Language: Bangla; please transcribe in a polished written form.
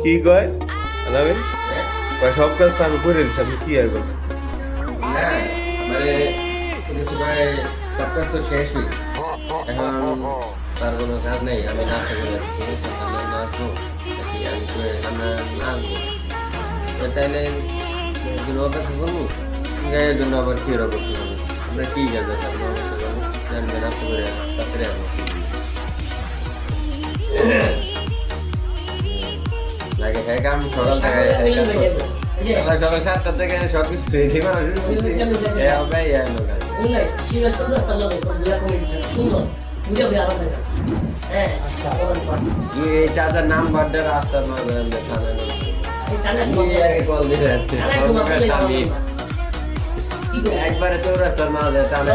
কি কয় আলামিন কয় সব কাজ তো আমি করে দিচ্ছি আপনি কি আর করবেন না মানে সব কাজ তো শেষই এখন তার কোনো কাজ নেই আমি নাচতে করে নাচবো আমি করে আমরা নাচবো তাইলে অপেক্ষা করবো গায়ের জন্য আবার কি ওরা করতে হবে আমরা কি জানতে পারবো জানবে নাচতে করে তারপরে লাগে হ্যাঁ আমি সকাল থেকে সকাল 7টা থেকে সব কিছু রেডি করা শুরু করছি হবে এই চাচার নাম বাড্ডে রাস্তার মাঝে কল দিয়ে যাচ্ছে একবারে চৌরাস্তার মাঝে টানে